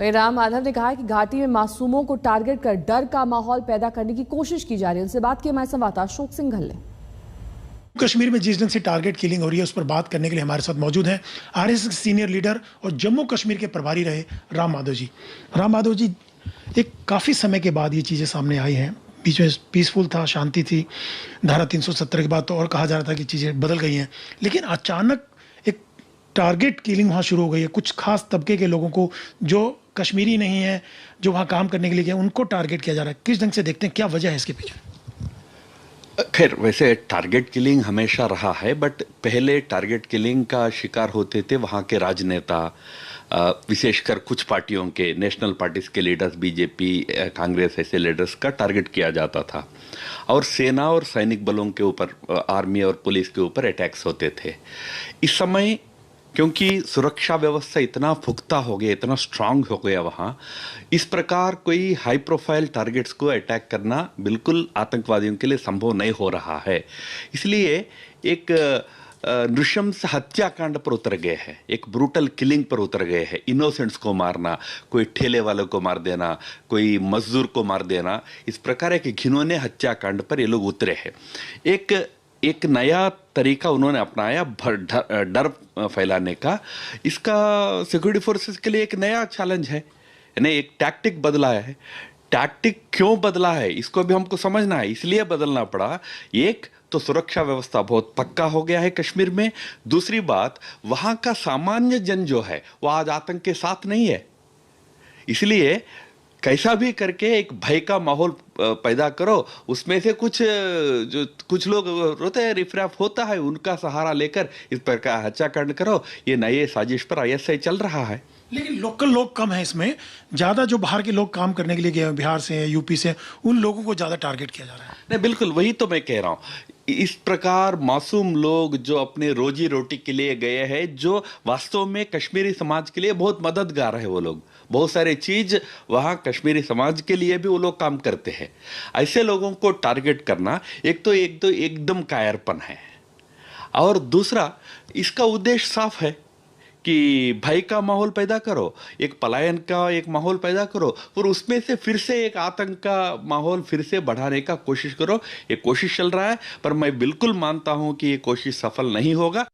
वहीं राम माधव ने कहा कि घाटी में मासूमों को टारगेट कर डर का माहौल पैदा करने की कोशिश की जा रही है। उनसे बात की हमारे संवाददाता अशोक सिंघल ने। कश्मीर में जिस ढंग से टारगेट किलिंग हो रही है उस पर बात करने के लिए हमारे साथ मौजूद हैं आरएसएस सीनियर लीडर और जम्मू कश्मीर के प्रभारी रहे राम माधव जी। राम माधव जी, एक काफ़ी समय के बाद ये चीज़ें सामने आई हैं। बीच में पीसफुल था, शांति थी। धारा 370 के बाद तो और कहा जा रहा था कि चीज़ें बदल गई हैं, लेकिन अचानक एक टारगेट किलिंग वहाँ शुरू हो गई है। कुछ खास तबके के लोगों को जो कश्मीरी नहीं है, जो वहाँ काम करने के लिए गए, उनको टारगेट किया जा रहा है। किस ढंग से देखते हैं, क्या वजह है इसके पीछे? खैर, वैसे टारगेट किलिंग हमेशा रहा है, बट पहले टारगेट किलिंग का शिकार होते थे वहाँ के राजनेता, विशेषकर कुछ पार्टियों के, नेशनल पार्टीज के लीडर्स, बीजेपी, कांग्रेस, ऐसे लीडर्स का टारगेट किया जाता था और सेना और सैनिक बलों के ऊपर, आर्मी और पुलिस के ऊपर अटैक्स होते थे। इस समय क्योंकि सुरक्षा व्यवस्था इतना पुख्ता हो गया, इतना स्ट्रांग हो गया वहाँ, इस प्रकार कोई हाई प्रोफाइल टारगेट्स को अटैक करना बिल्कुल आतंकवादियों के लिए संभव नहीं हो रहा है। इसलिए एक नृशंस हत्याकांड पर उतर गए हैं, एक ब्रूटल किलिंग पर उतर गए हैं। इनोसेंट्स को मारना, कोई ठेले वालों को मार देना, कोई मजदूर को मार देना, इस प्रकार के घिनौने हत्याकांड पर ये लोग उतरे हैं। एक नया तरीका उन्होंने अपनाया डर फैलाने का। इसका सिक्योरिटी फोर्सेस के लिए एक नया चैलेंज है, यानी एक टैक्टिक बदला है। टैक्टिक क्यों बदला है इसको भी हमको समझना है, इसलिए बदलना पड़ा। एक तो सुरक्षा व्यवस्था बहुत पक्का हो गया है कश्मीर में। दूसरी बात, वहाँ का सामान्य जन जो है वो आज आतंक के साथ नहीं है। इसलिए कैसा भी करके एक भय का माहौल पैदा करो, उसमें से कुछ लोग रोते हैं, रिफ्रैफ होता है, उनका सहारा लेकर इस प्रकार हत्याकांड करो। ये नए साजिश पर आईएसआई चल रहा है। लेकिन लोकल लोग कम हैं इसमें, ज़्यादा जो बाहर के लोग काम करने के लिए गए हैं, बिहार से, यूपी से, उन लोगों को ज़्यादा टारगेट किया जा रहा है। नहीं, बिल्कुल वही तो मैं कह रहा हूँ। इस प्रकार मासूम लोग जो अपने रोजी रोटी के लिए गए हैं, जो वास्तव में कश्मीरी समाज के लिए बहुत मददगार है, वो लोग बहुत सारे चीज वहाँ कश्मीरी समाज के लिए भी वो लोग काम करते हैं। ऐसे लोगों को टारगेट करना एक तो एकदम कायरपन है, और दूसरा इसका उद्देश्य साफ है कि भय का माहौल पैदा करो, एक पलायन का एक माहौल पैदा करो, और उसमें से फिर से एक आतंक का माहौल फिर से बढ़ाने का कोशिश करो। ये कोशिश चल रहा है, पर मैं बिल्कुल मानता हूं कि ये कोशिश सफल नहीं होगा।